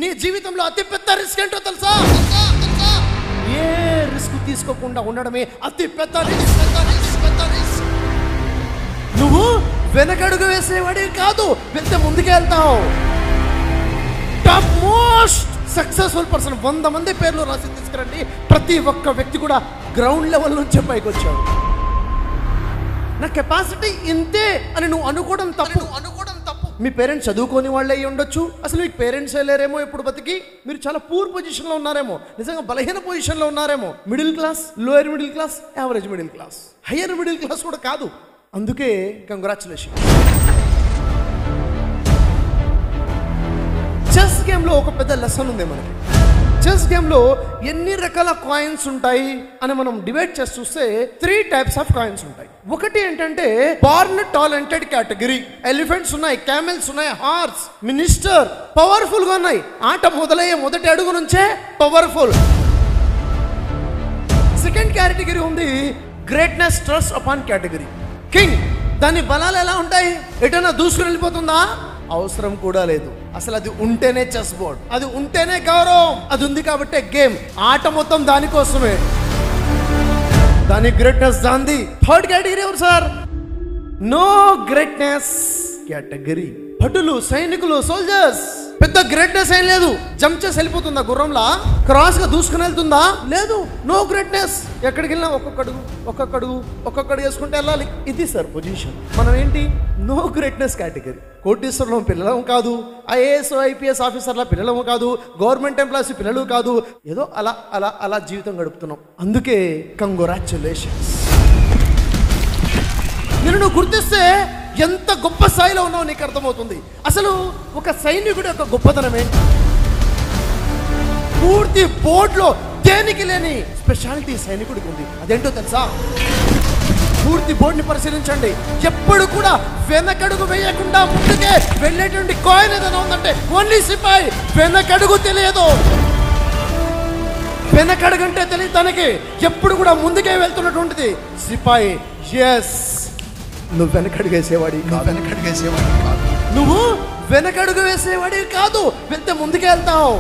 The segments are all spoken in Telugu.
నీ జీవితంలో అతిపెద్ద రిస్క్ ఏంటో తెలుసా? ఏ రిస్క్ తీసుకోకుండా ఉండడమే అతిపెద్ద రిస్క్. నువ్వు వెనకడుగు వేసేవాడివి కాదు, వెళ్తే ముందుకే వెళ్తావు. టాప్ మోస్ట్ సక్సెస్ఫుల్ పర్సన్ 100 మంది పేర్లు రాసి తీసుకురండి. ప్రతి ఒక్క వ్యక్తి కూడా గ్రౌండ్ లెవెల్ నుంచే పైకి వచ్చాడు. నా కెపాసిటీ ఇంతే అని నువ్వు అనుకోవడం తప్పు. మీ పేరెంట్స్ చదువుకోని వాళ్ళే అయ్యి ఉండొచ్చు. అసలు మీకు పేరెంట్స్ లేరేమో ఇప్పుడు బతికి. మీరు చాలా పూర్ పొజిషన్లో ఉన్నారేమో, నిజంగా బలహీన పొజిషన్లో ఉన్నారేమో. Middle class, lower middle class, average middle class, higher middle class కూడా కాదు. అందుకే కంగ్రాచులేషన్. చెస్ గేమ్లో ఒక పెద్ద లెసన్ ఉంది మనకి. చెస్ గేమ్లో ఎన్ని రకాల కాయిన్స్ ఉంటాయి అని మనం డివైడ్ చేసి చూస్తే 3 టైప్స్ ఆఫ్ కాయిన్స్ ఉంటాయి. ఒకటి ఏంటంటే బార్న్ టాలెంటెడ్ కేటగిరీ. ఎలిఫెంట్స్ ఉన్నాయి, క్యామెల్స్ ఉన్నాయి, హార్స్, మినిస్టర్, పవర్ఫుల్ గా ఉన్నాయి. ఆట మొదలయ్యే మొదటి అడుగు నుంచే పవర్ఫుల్. సెకండ్ కేటగిరీ ఉంది greatness trust upon category. King. దాని బలాలు ఎలా ఉంటాయి? ఎటైనా దూసుకుని వెళ్ళిపోతుందా? అవసరం కూడా లేదు. అసలు అది ఉంటేనే చెస్ బోర్డ్, అది ఉంటేనే గౌరవం. అది ఉంది కాబట్టి గేమ్, ఆట మొత్తం దానికోసమే. దాని గ్రేట్నెస్ దాంది. థర్డ్ కేటగిరీ ఎవరు సార్? No greatness category. భటులు, సైనికులు, సోల్జర్స్. పెద్ద గ్రేట్నెస్ ఏం లేదు. జంప్ చేసి వెళ్ళిపోతుందా గుర్రంలా? క్రాస్ గా దూసుకుని వెళ్తుందా? లేదు. No greatness. ఎక్కడికి వెళ్ళినా ఒక్కొక్కడు వేసుకుంటే వెళ్ళాలి. ఇది సార్ పొజిషన్. మనం ఏంటి? No greatness category. కోటీశ్వరులం పిల్లలం కాదు, ఐఏఎస్ ఐపీఎస్ ఆఫీసర్ల పిల్లలము కాదు, గవర్నమెంట్ ఎంప్లాయీస్ పిల్లలు కాదు. ఏదో అలా అలా అలా జీవితం గడుపుతున్నాం. అందుకే కంగ్రాచులేషన్స్. నేను నువ్వు గుర్తిస్తే ఎంత గొప్ప స్థాయిలో ఉన్నావు నీకు అర్థమవుతుంది. అసలు ఒక సైనికుడి యొక్క గొప్పతనం ఏంటి? పూర్తి బోర్డులో దేనికి లేని స్పెషాలిటీ సైనికుడికి ఉంది. అదేంటో తెలుసా? పూర్తి బోర్డుని పరిశీలించండి. ఎప్పుడు కూడా వెనకడుగు వేయకుండా ముందుకే వెళ్ళేటువంటి కాయిన్ ఏదైనా ఉందంటే ఓన్లీ సిపాయి. వెనకడుగు తెలియదు. వెనకడుగంటే తెలియదు తనకి. ఎప్పుడు కూడా ముందుకే వెళ్తున్నటువంటిది సిపాయి. ఎస్, నువ్వు వెనకడుగు వేసేవాడి కాదు. నువ్వు వెనకడుగు వేసేవాడి కాదు, వెళ్తే ముందుకే వెళ్తావు.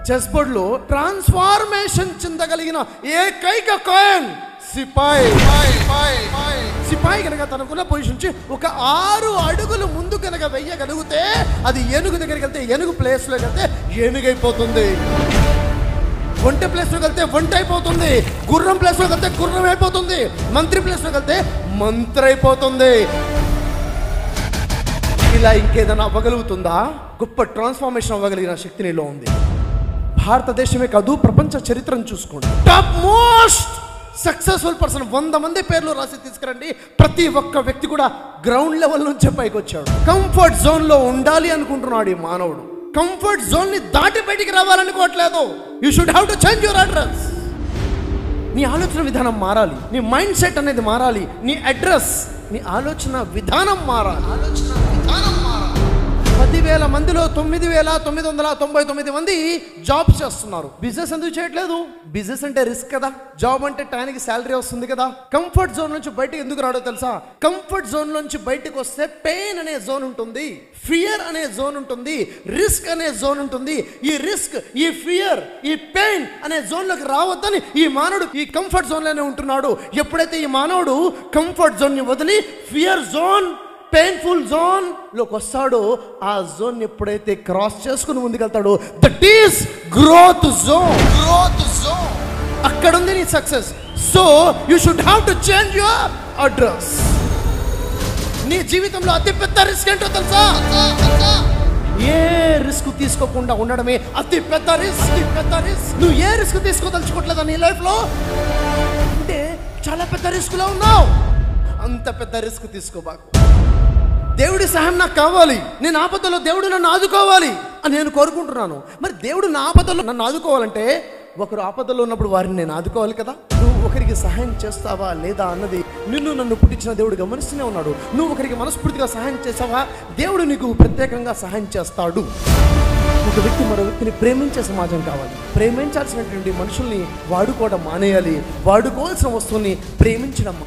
చెస్ బోర్డ్ లో ట్రాన్స్ఫార్మేషన్ చెందగలిగిన ఏకైక కాయిన్ సిపాయి. సిపాయి కనుక తనకున్న పొజిషన్ నుంచి ఒక 6 అడుగులు ముందు కనుక వెయ్యగలిగితే అది ఏనుగు దగ్గరికి వెళ్తే, ఏనుగు ప్లేస్ లోకి వెళ్తే ఏనుగైపోతుంది. ఒంటె ప్లేస్ లోకి వెళ్తే ఒంటె అయిపోతుంది. గుర్రం ప్లేస్ లోకి వెళ్తే గుర్రం అయిపోతుంది. మంత్రి ప్లేస్ లోకి వెళ్తే మంత్రి అయిపోతుంది. ఇలా ఇంకేదైనా అవ్వగలుగుతుందా? గొప్ప ట్రాన్స్ఫార్మేషన్ అవ్వగలిగిన శక్తి నీలో ఉంది. భారతదేశమే కాదు, ప్రపంచ చరిత్రను చూసుకోండి. టాప్ మోస్ట్ సక్సెస్ఫుల్ పర్సన్ 100 మంది పేర్లు రాసి తీసుకురండి. ప్రతి ఒక్క వ్యక్తి కూడా గ్రౌండ్ లెవెల్ నుంచే పైకి వచ్చాడు. కంఫర్ట్ జోన్ లో ఉండాలి అనుకుంటున్నాడు ఈ మానవుడు. కంఫర్ట్ జోన్ ని దాటి బయటికి రావాలనుకోవట్లేదు. You should have to change your address. నీ ఆలోచన విధానం మారాలి. నీ మైండ్ సెట్ అనేది మారాలి. నీ అడ్రస్, నీ ఆలోచన విధానం మారాలి. 10,000 మందిలో 9,999 మంది జాబ్స్ చేస్తున్నారు. బిజినెస్ ఎందుకు చేయట్లేదు? బిజినెస్ అంటే రిస్క్ కదా. జాబ్ అంటే టైంకి శాలరీ వస్తుంది కదా. కంఫర్ట్ జోన్ నుంచి బయటకు ఎందుకు రాడో తెలుసా? కంఫర్ట్ జోన్ నుంచి బయటకు వస్తే పెయిన్ అనే జోన్ ఉంటుంది, ఫియర్ అనే జోన్ ఉంటుంది, రిస్క్ అనే జోన్ ఉంటుంది. ఈ రిస్క్, ఈ ఫియర్, ఈ పెయిన్ అనే జోన్ లోకి రావద్దని ఈ మానవుడు ఈ కంఫర్ట్ జోన్ లోనే ఉంటున్నాడు. ఎప్పుడైతే ఈ మానవుడు కంఫర్ట్ జోన్ ని వదిలి ఫియర్ జోన్, పెయిన్ఫుల్ జోన్ లోకి వస్తాడో, ఆ జోన్ ఎప్పుడైతే క్రాస్ చేసుకుని ముందుకెళ్తాడో, దట్ ఈస్ గ్రోత్ జోన్. అక్కడ ఉంది నీ success. So you should have to change your address. నీ జీవితంలో అతిపెద్ద రిస్క్ ఏంటో తెలుసా? ఏ రిస్క్ తీసుకోకుండా ఉండడమే అతిపెద్ద రిస్క్. నువ్వు ఏ రిస్క్ తీసుకోదలుచుకోవట్లేదా నీ లైఫ్ లో? అంటే చాలా పెద్ద రిస్క్ లో ఉన్నావు. అంత పెద్ద రిస్క్ తీసుకోబాకు. దేవుడి సహాయం నాకు కావాలి, నేను ఆపదలో దేవుడు నన్ను ఆదుకోవాలి అని నేను కోరుకుంటున్నాను. మరి దేవుడు నా ఆపదలో నన్ను ఆదుకోవాలంటే ఒకరు ఆపదలో ఉన్నప్పుడు వారిని నేను ఆదుకోవాలి కదా. నువ్వు ఒకరికి సహాయం చేస్తావా లేదా అన్నది నన్ను పుట్టించిన దేవుడు గమనిస్తూనే ఉన్నాడు. నువ్వు ఒకరికి మనస్ఫూర్తిగా సహాయం చేసావా, దేవుడు నీకు ప్రత్యేకంగా సహాయం చేస్తాడు. ఒక వ్యక్తి మరో వ్యక్తిని ప్రేమించే సమాజం కావాలి. ప్రేమించాల్సినటువంటి మనుషుల్ని వాడుకోవడం మానేయాలి. వాడుకోవాల్సిన వస్తువుని ప్రేమించడం